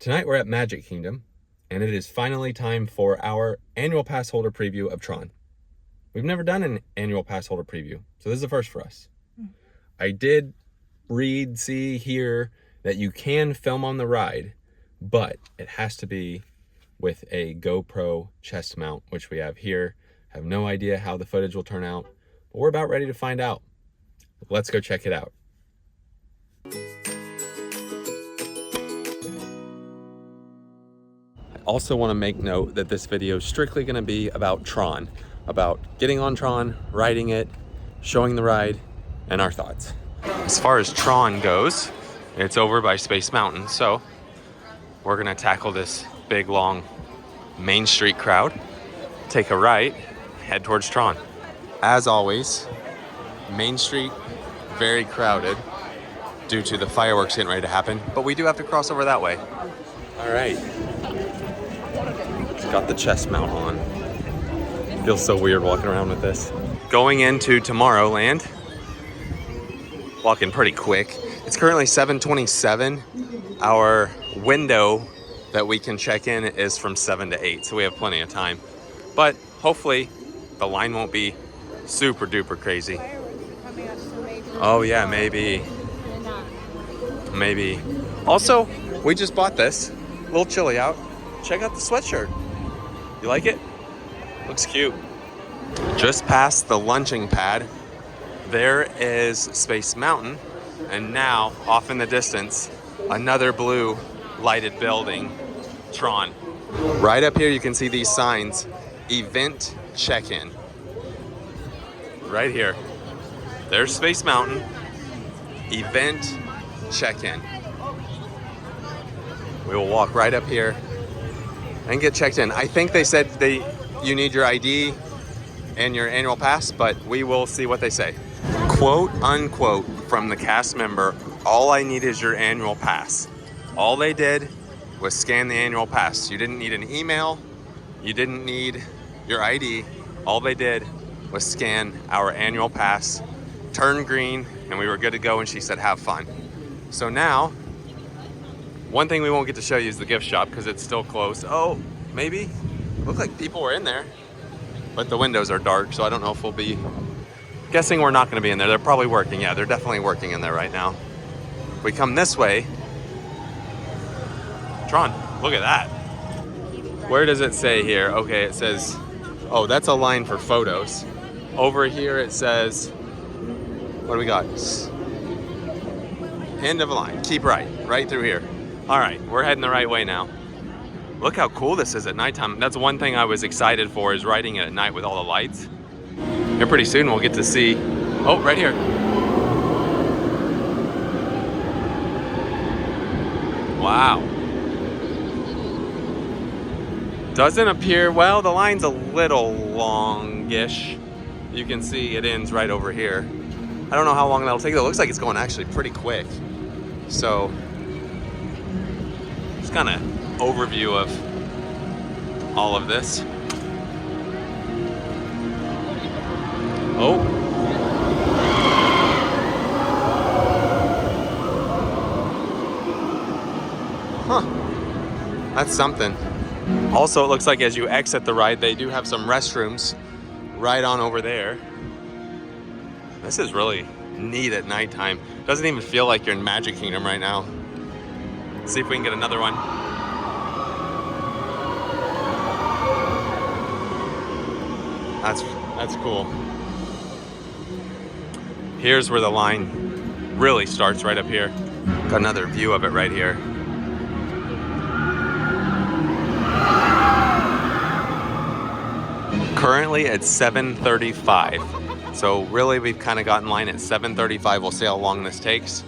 Tonight we're at Magic Kingdom, and it is finally time for our annual pass holder preview of Tron. We've never done an annual pass holder preview, so this is the first for us. I did read, see, hear that you can film on the ride, but it has to be with a GoPro chest mount, which we have here. I have no idea how the footage will turn out, but we're about ready to find out. Let's go check it out. I also want to make note that this video is strictly going to be about Tron, about getting on Tron, riding it, showing the ride, and our thoughts. As far as Tron goes, it's over by Space Mountain, so we're going to tackle this big, long Main Street crowd, take a right, head towards Tron. As always, Main Street, very crowded due to the fireworks getting ready to happen, but we do have to cross over that way. All right. Got the chest mount on. Feels so weird walking around with this. Going into Tomorrowland. Walking pretty quick. It's currently 7:27. Our window that we can check in is from 7 to 8, so we have plenty of time. But hopefully the line won't be super duper crazy. Oh yeah, maybe. Maybe. Also, we just bought this. A little chilly out. Check out the sweatshirt. You like it? Looks cute. Just past the lunching pad, there is Space Mountain, and now off in the distance, another blue lighted building, Tron. Right up here you can see these signs, event check-in. Right here. There's Space Mountain, event check-in. We will walk right up here and get checked in. I think they said you need your ID and your annual pass, but we will see what they say. Quote unquote from the cast member, all I need is your annual pass. All they did was scan the annual pass. You didn't need an email, you didn't need your ID. All they did was scan our annual pass, turn green, and we were good to go, and she said have fun. So now, one thing we won't get to show you is the gift shop because it's still closed. Oh, maybe? Looked like people were in there, but the windows are dark, so I don't know if we'll be... Guessing we're not going to be in there. They're probably working. Yeah, they're definitely working in there right now. If we come this way... Tron, look at that. Where does it say here? Okay, it says... Oh, that's a line for photos. Over here it says... What do we got? End of a line. Keep right through here. All right, we're heading the right way now. Look how cool this is at nighttime. That's one thing I was excited for, is riding it at night with all the lights. Here pretty soon we'll get to see, oh, right here. Wow. Doesn't appear, well, the line's a little longish. You can see it ends right over here. I don't know how long that'll take. It looks like it's going actually pretty quick. So, just kind of overview of all of this. Oh. Huh. That's something. Also, it looks like as you exit the ride, they do have some restrooms right on over there. This is really neat at nighttime. Doesn't even feel like you're in Magic Kingdom right now. Let's see if we can get another one. That's cool. Here's where the line really starts, right up here. Got another view of it right here. Currently it's 7:35. So really we've kind of got in line at 7:35. We'll see how long this takes.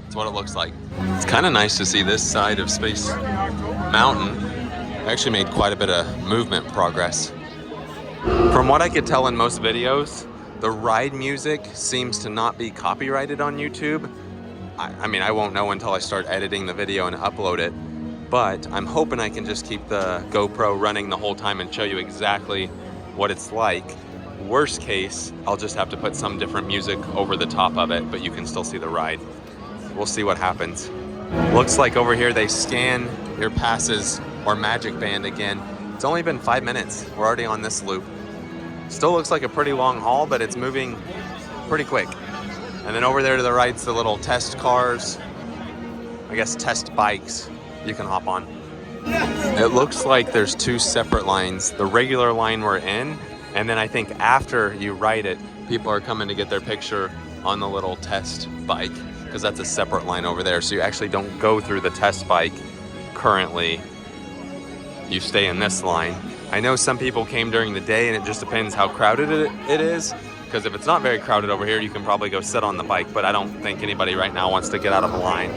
That's what it looks like. It's kind of nice to see this side of Space Mountain. I actually made quite a bit of movement progress. From what I could tell in most videos, the ride music seems to not be copyrighted on YouTube. I mean, I won't know until I start editing the video and upload it, but I'm hoping I can just keep the GoPro running the whole time and show you exactly what it's like. Worst case, I'll just have to put some different music over the top of it, but you can still see the ride. We'll see what happens. Looks like over here they scan your passes or magic band again. It's only been 5 minutes. We're already on this loop. Still looks like a pretty long haul, but it's moving pretty quick. And then over there to the right's the little test cars. I guess test bikes you can hop on. It looks like there's 2 separate lines. The regular line we're in, and then I think after you ride it, people are coming to get their picture on the little test bike, because that's a separate line over there. So you actually don't go through the test bike currently. You stay in this line. I know some people came during the day, and it just depends how crowded it is, because if it's not very crowded over here, you can probably go sit on the bike, but I don't think anybody right now wants to get out of the line.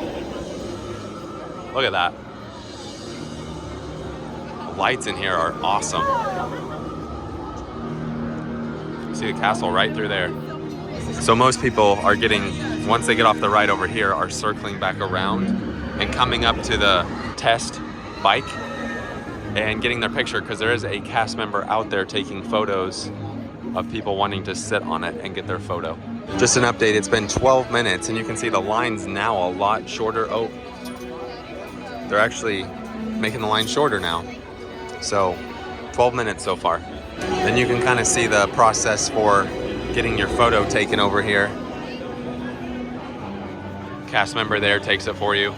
Look at that. The lights in here are awesome. See the castle right through there. So most people are getting, once they get off the ride over here, are circling back around and coming up to the test bike and getting their picture, because there is a cast member out there taking photos of people wanting to sit on it and get their photo. Just an update, it's been 12 minutes and you can see the line's now a lot shorter. Oh, they're actually making the line shorter now. So 12 minutes so far. Then you can kind of see the process for getting your photo taken over here. Cast member there takes it for you. With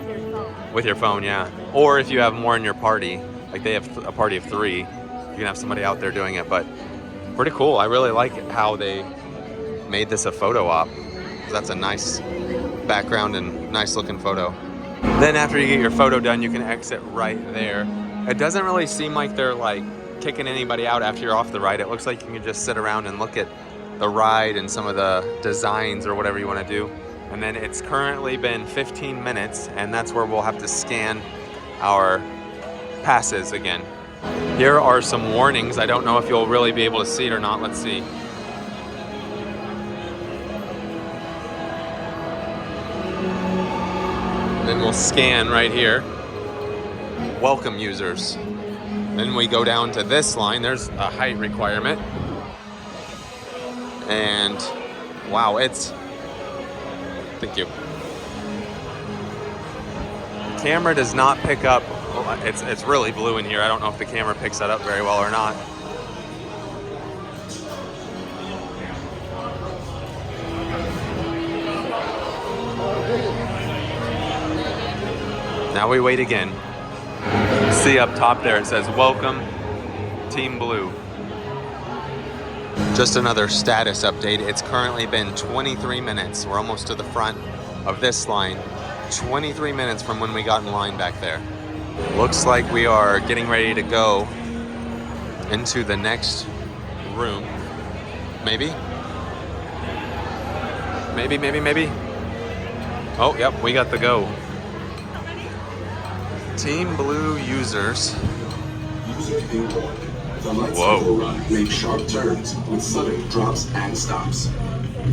your phone. With your phone, yeah. Or if you have more in your party, like they have a party of 3, you can have somebody out there doing it, but pretty cool. I really like how they made this a photo op. That's a nice background and nice looking photo. Then after you get your photo done, you can exit right there. It doesn't really seem like they're like kicking anybody out after you're off the ride. It looks like you can just sit around and look at the ride and some of the designs or whatever you want to do. And then it's currently been 15 minutes, and that's where we'll have to scan our passes again. Here are some warnings. I don't know if you'll really be able to see it or not. Let's see. Then we'll scan right here. Welcome users. Then we go down to this line. There's a height requirement. And wow, thank you. The camera does not pick up. It's really blue in here. I don't know if the camera picks that up very well or not. Now we wait again. See up top there, it says, welcome, Team Blue. Just another status update. It's currently been 23 minutes. We're almost to the front of this line. 23 minutes from when we got in line back there. Looks like we are getting ready to go into the next room. Maybe? Maybe. Oh, yep, we got the go. Team Blue users. The Lightcycle Run makes sharp turns with sudden drops and stops.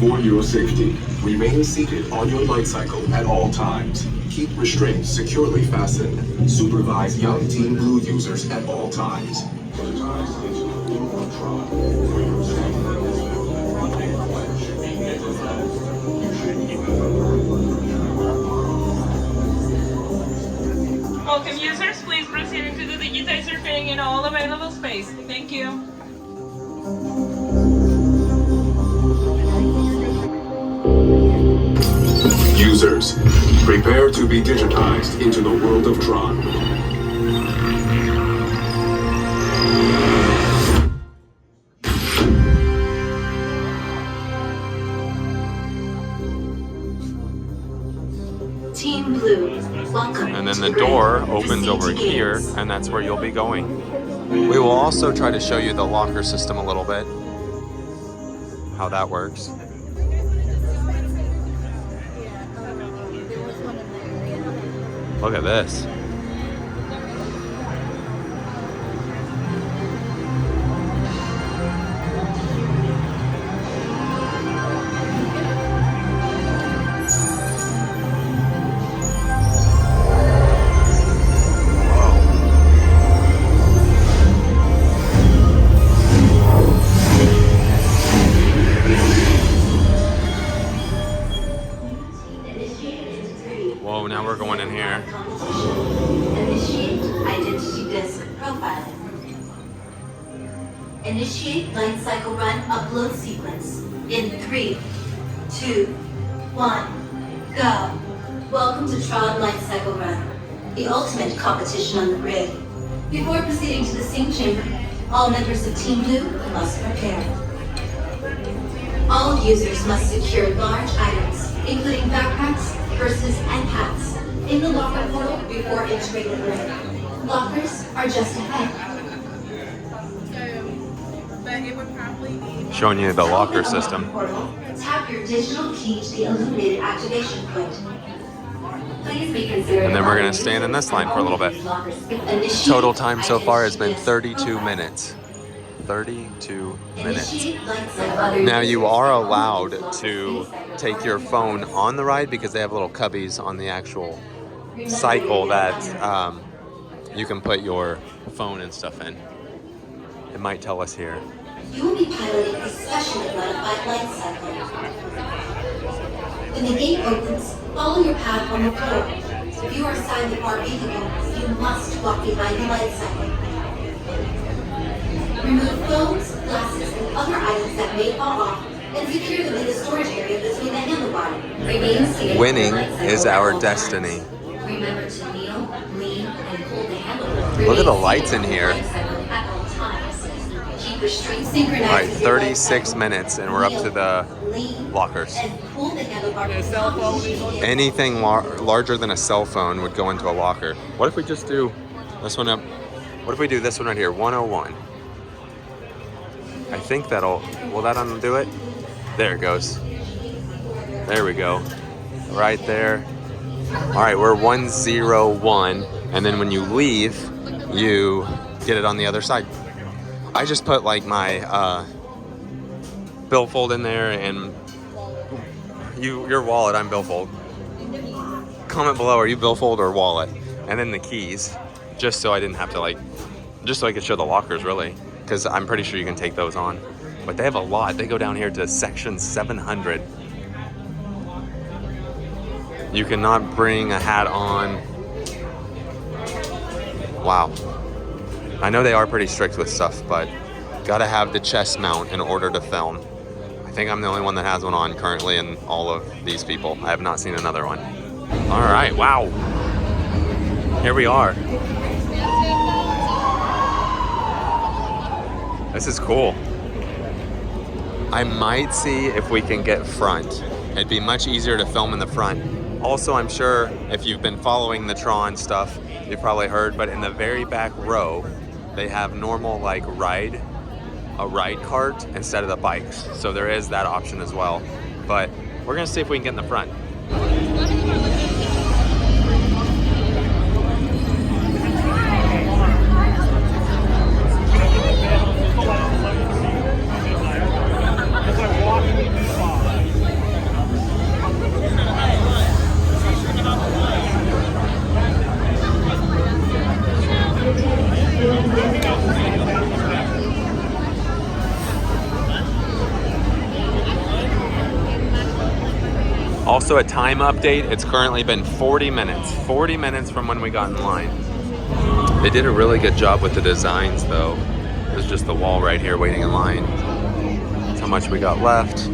For your safety, remain seated on your light cycle at all times. Keep restraints securely fastened. Supervise young Team Blue users at all times. Welcome users, please proceed into the digitizer fitting in all available space. Thank you. Users, prepare to be digitized into the world of Tron. Team Blue, welcome. And then the door opens over here, and that's where you'll be going. We will also try to show you the locker system a little bit, how that works. Look at this. Initiate Lightcycle Run upload sequence in 3, 2, 1, go. Welcome to Tron Lightcycle Run, the ultimate competition on the grid. Before proceeding to the sync chamber, all members of Team Blue must prepare. All users must secure large items, including backpacks, purses, and hats, in the locker portal before integrated grid. Lockers are just ahead. Showing you the locker system. Tap your digital key to the illuminated activation point. Please be considerate. And then we're going to stand in this line for a little bit. Total time so far has been 32 minutes. 32 minutes. Now you are allowed to take your phone on the ride because they have little cubbies on the actual cycle that you can put your phone and stuff in. It might tell us here. You will be piloting a specially modified light cycle. When the gate opens, follow your path on the floor. If you are assigned the bar vehicle, you must walk behind the light cycle. Remove phones, glasses, and other items that may fall off, and secure them in the storage area between the handlebar. Remain seated. Winning is our destiny. Remember to kneel, lean, and hold the handlebar. Look at the lights in here. All right, 36 minutes, and we're up to the lockers. Anything larger than a cell phone would go into a locker. What if we just do this one up? What if we do this one right here, 101? I think will that undo it? There it goes. There we go. Right there. All right, we're 101, and then when you leave, you get it on the other side. I just put like my billfold in there, and your wallet. I'm billfold. Comment below, are you billfold or wallet? And then the keys, just so I didn't have to just so I could show the lockers really, because I'm pretty sure you can take those on. But they have a lot. They go down here to section 700. You cannot bring a hat on. Wow. I know they are pretty strict with stuff, but gotta have the chest mount in order to film. I think I'm the only one that has one on currently in all of these people. I have not seen another one. All right, wow. Here we are. This is cool. I might see if we can get front. It'd be much easier to film in the front. Also, I'm sure if you've been following the Tron stuff, you've probably heard, but in the very back row, they have normal a ride cart instead of the bikes. So there is that option as well. But we're gonna see if we can get in the front. Also a time update, it's currently been 40 minutes. 40 minutes from when we got in line. They did a really good job with the designs though. There's just the wall right here waiting in line. That's how much we got left.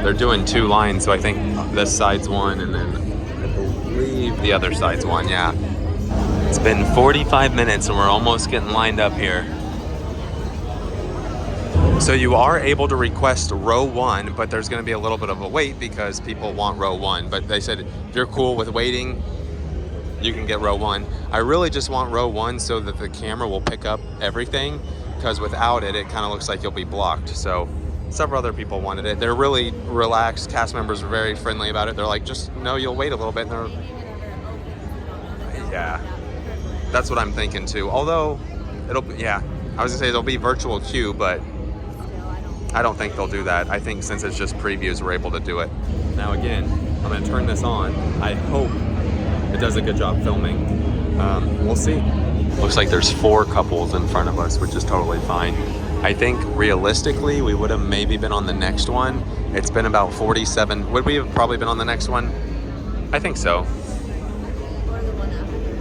They're doing 2 lines, so I think this side's one and then I believe the other side's one, yeah. It's been 45 minutes and we're almost getting lined up here. So you are able to request row 1, but there's going to be a little bit of a wait because people want row 1. But they said if you're cool with waiting, you can get row 1. I really just want row 1 so that the camera will pick up everything, because without it, it kind of looks like you'll be blocked. So several other people wanted it. They're really relaxed. Cast members are very friendly about it. They're like, just no, you'll wait a little bit. And yeah, that's what I'm thinking too. Although I was gonna say there'll be virtual queue, but I don't think they'll do that. I think since it's just previews, we're able to do it. Now again, I'm gonna turn this on. I hope it does a good job filming. We'll see. Looks like there's 4 couples in front of us, which is totally fine. I think realistically, we would have maybe been on the next one. It's been about 47. Would we have probably been on the next one? I think so.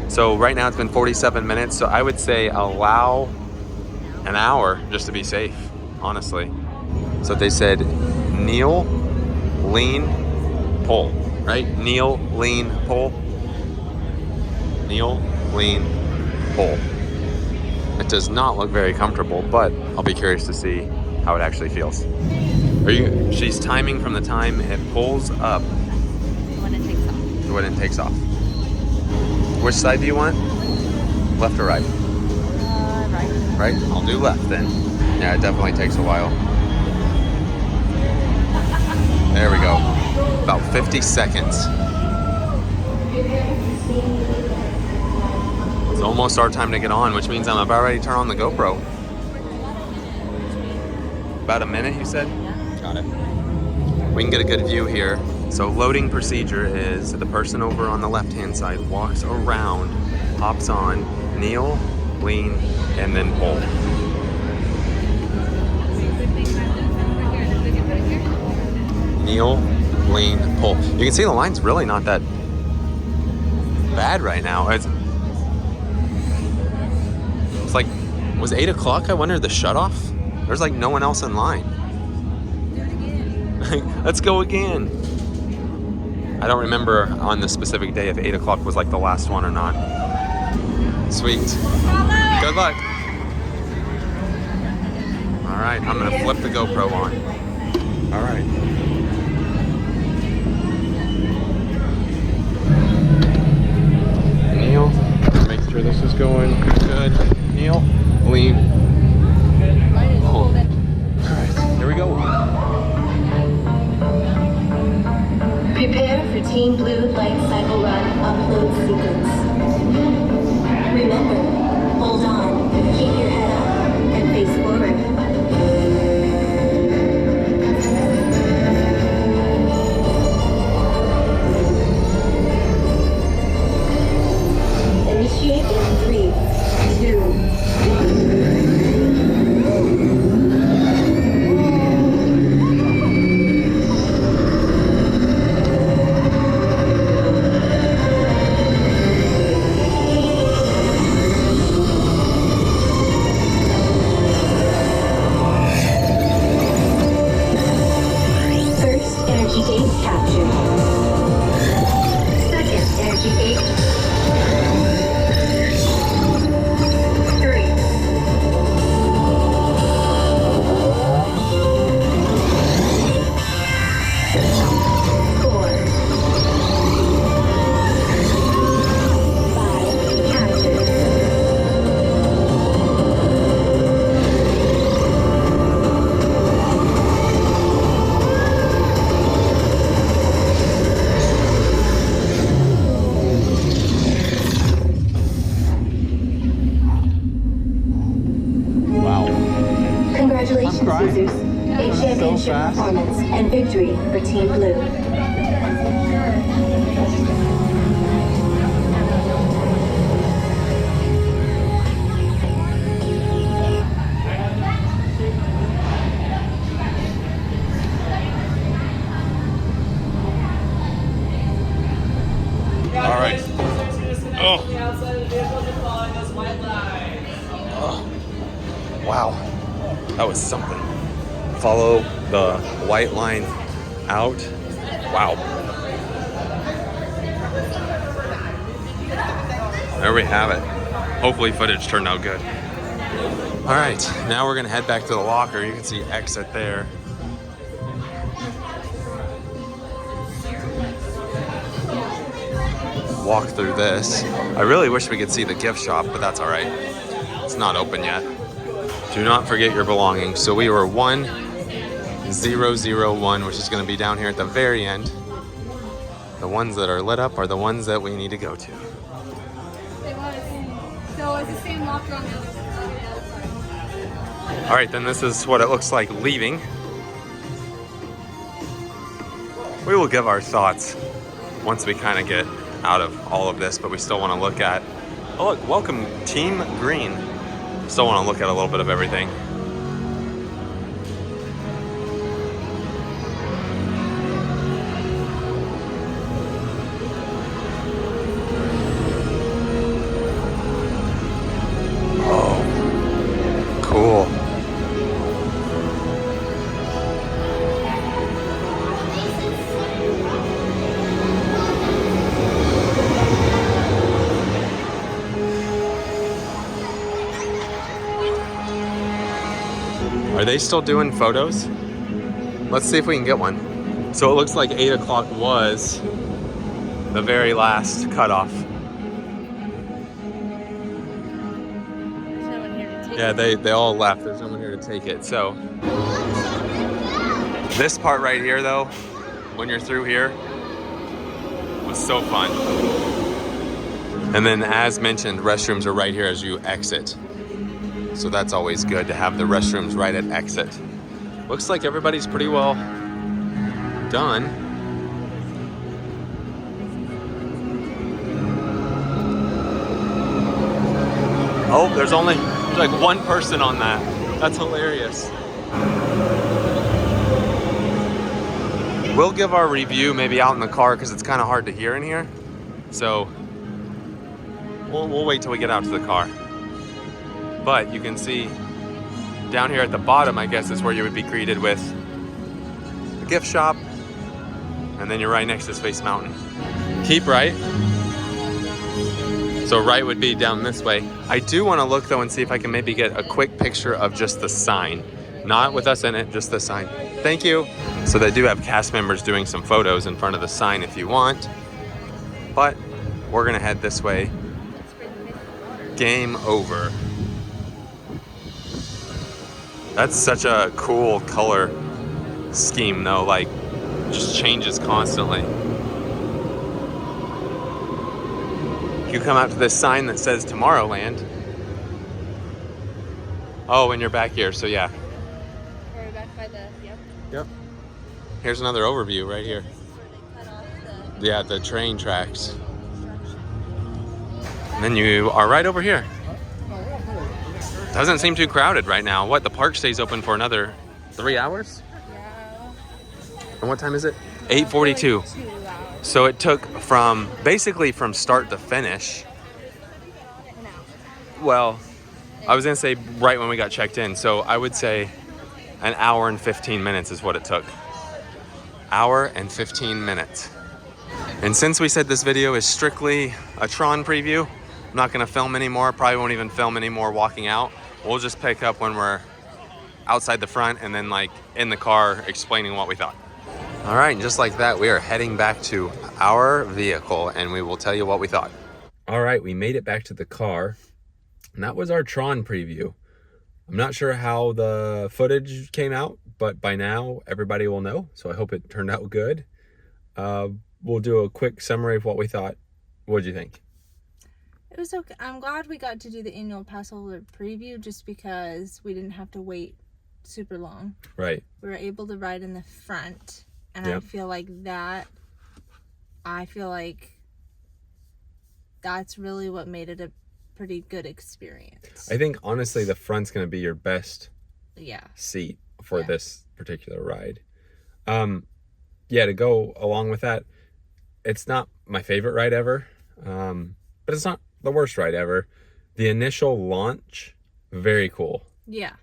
So right now it's been 47 minutes. So I would say allow an hour just to be safe. honestly. So they said kneel, lean, pull, right? Kneel, lean, pull. Kneel, lean, pull. It does not look very comfortable, but I'll be curious to see how it actually feels. She's timing from the time it pulls up When it takes off. to when it takes off. Which side do you want? Left or right? Right. Right? I'll do left then. Yeah, it definitely takes a while. There we go. About 50 seconds. It's almost our time to get on, which means I'm about ready to turn on the GoPro. About a minute, you said? Yeah. Got it. We can get a good view here. So loading procedure is the person over on the left-hand side walks around, hops on, kneel, lean, and then pull. Kneel, lean, pull. You can see the line's really not that bad right now. It's like, was 8 o'clock? I wonder the shutoff? There's like no one else in line. Let's go again. I don't remember on the specific day if 8 o'clock was like the last one or not. Sweet. Good luck. All right, I'm gonna flip the GoPro on. All right. Kneel. Make sure this is going good. Kneel. Lean. Pull. All right, here we go. Prepare for Team Blue Lightcycle Run upload sequence. Remember, hold on, keep your head up, and face forward. Initiate in 3, 2, 1. Congratulations, users. A championship performance and victory for Team Blue. All right. Oh. Wow. That was something. Follow the white line out. Wow. There we have it. Hopefully footage turned out good. All right, now we're gonna head back to the locker. You can see exit there. Walk through this. I really wish we could see the gift shop, but that's all right. It's not open yet. Do not forget your belongings. So we were 1001, which is going to be down here at the very end. The ones that are lit up are the ones that we need to go to. It was. So it's the same locker on the other side. All right, then this is what it looks like leaving. We will give our thoughts once we kind of get out of all of this, but we still want to look at, oh look, welcome Team Green. Still want to look at a little bit of everything. Oh, cool. Are they still doing photos? Let's see if we can get one. So it looks like 8 o'clock was the very last cutoff. There's no one here to take Yeah, it. they all left. There's no one here to take it. So this part right here though, when you're through here, was so fun. And then as mentioned, restrooms are right here as you exit. So that's always good to have the restrooms right at exit. Looks like everybody's pretty well done. Oh, there's like one person on that. That's hilarious. We'll give our review maybe out in the car because it's kind of hard to hear in here. So we'll wait till we get out to the car. But you can see down here at the bottom, I guess, is where you would be greeted with a gift shop. And then you're right next to Space Mountain. Keep right. So right would be down this way. I do want to look though and see if I can maybe get a quick picture of just the sign. Not with us in it, just the sign. Thank you. So they do have cast members doing some photos in front of the sign if you want. But we're gonna head this way. Game over. That's such a cool color scheme though, like just changes constantly. You come out to this sign that says Tomorrowland. Oh, and you're back here, so yeah. We're back by the, yep. Yep. Here's another overview right here. Where they cut off the Yeah, the train tracks. And then you are right over here. Doesn't seem too crowded right now. What, the park stays open for another 3 hours? yeah. And what time is it? 8:42. 2 hours. So it took from basically from start to finish. An hour. Well, I was gonna say right when we got checked in. So I would say an hour and 15 minutes is what it took. Hour and 15 minutes. And since we said this video is strictly a Tron preview, I'm not gonna film anymore. Probably won't even film anymore walking out. We'll just pick up when we're outside the front and then like in the car explaining what we thought. All right, and just like that, we are heading back to our vehicle and we will tell you what we thought. All right, we made it back to the car. And that was our Tron preview. I'm not sure how the footage came out, but by now everybody will know. So I hope it turned out good. We'll do a quick summary of what we thought. What did you think? It was okay. I'm glad we got to do the annual Passholder preview just because we didn't have to wait super long. Right. We were able to ride in the front, and Yep. I feel like that's really what made it a pretty good experience. I think honestly the front's gonna be your best Yeah. seat for Yeah. this particular ride. Yeah, to go along with that, it's not my favorite ride ever, but it's not the worst ride ever. The initial launch, very cool. Yeah.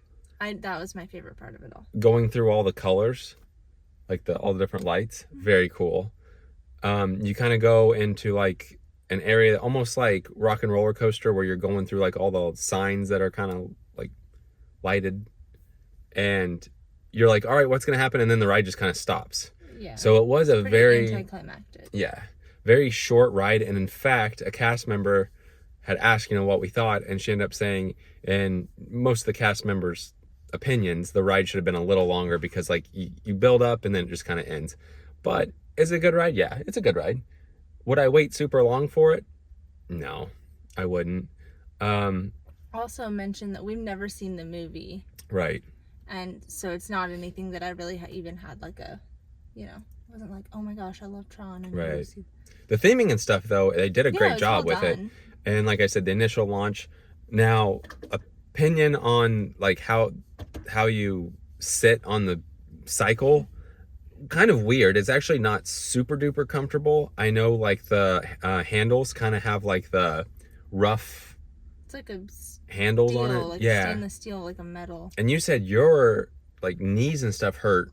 That was my favorite part of it all. Going through all the colors, like all the different lights, very cool. You kind of go into like an area almost like Rock and Roller Coaster where you're going through like all the signs that are kind of like lighted, and you're like, all right, what's gonna happen? And then the ride just kind of stops. Yeah. So it was a Pretty very anticlimactic. yeah, very short ride. And in fact, a cast member had asked, what we thought, and she ended up saying, in most of the cast members' opinions, the ride should have been a little longer because like you build up and then it just kind of ends. But is it a good ride? Yeah, it's a good ride. Would I wait super long for it? No, I wouldn't. Also mentioned that we've never seen the movie, Right. and so it's not anything that I really even had like a, wasn't like, oh my gosh, I love Tron. And Right. The theming and stuff, though, they did a great it's job well with it. done. And like I said, the initial launch. Now, opinion on like how you sit on the cycle, kind of weird. It's actually not super duper comfortable. I know like the handles kind of have like the rough It's like a handles on steel, it. like Yeah. stainless steel, like a metal. And you said your like knees and stuff hurt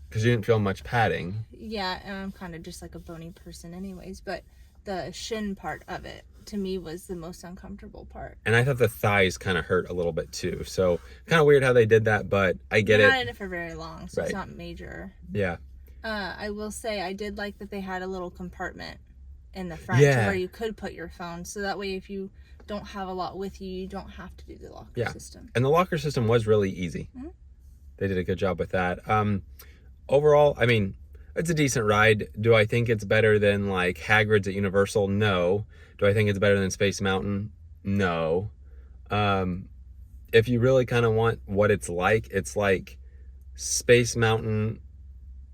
because you didn't feel much padding. Yeah, and I'm kind of just like a bony person anyways, but the shin part of it, to me, was the most uncomfortable part. And I thought the thighs kind of hurt a little bit too. So kind of weird how they did that, but I get They're it. not in it for very long, so Right. it's not major. Yeah. I will say I did like that they had a little compartment in the front Yeah. where you could put your phone. So that way, if you don't have a lot with you, you don't have to do the locker Yeah. system. And the locker system was really easy. Mhm. They did a good job with that. Overall, I mean, it's a decent ride. Do I think it's better than like Hagrid's at Universal? No. Do I think it's better than Space Mountain? No. If you really kind of want what it's like Space Mountain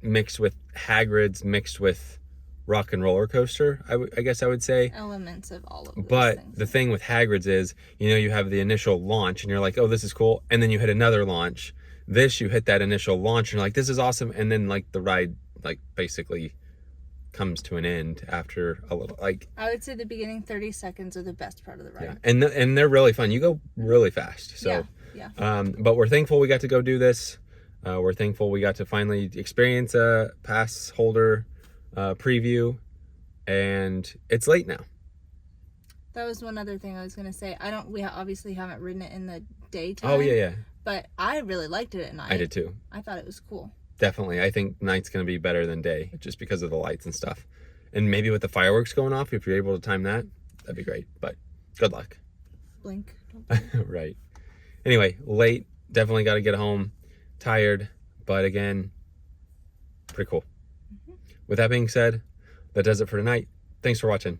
mixed with Hagrid's mixed with Rock and Roller Coaster, I guess I would say. Elements of all of those But things. the thing with Hagrid's is, you know, you have the initial launch and you're like, oh, this is cool. And then you hit another launch. This, you hit that initial launch and you're like, this is awesome. And then like the ride, like basically comes to an end after a little, like, I would say the beginning 30 seconds are the best part of the ride. yeah. And they're really fun. You go really fast. So, yeah. But we're thankful we got to go do this. We're thankful we got to finally experience a Passholder preview, and it's late now. That was one other thing I was gonna say. We obviously haven't ridden it in the daytime. Oh yeah. But I really liked it at night. I did too. I thought it was cool. Definitely. I think night's gonna be better than day, just because of the lights and stuff. And maybe with the fireworks going off, if you're able to time that, that'd be great. But good luck. Blink. Don't blink. Right. Anyway, late. Definitely got to get home. Tired, but again, pretty cool. With that being said, that does it for tonight. Thanks for watching.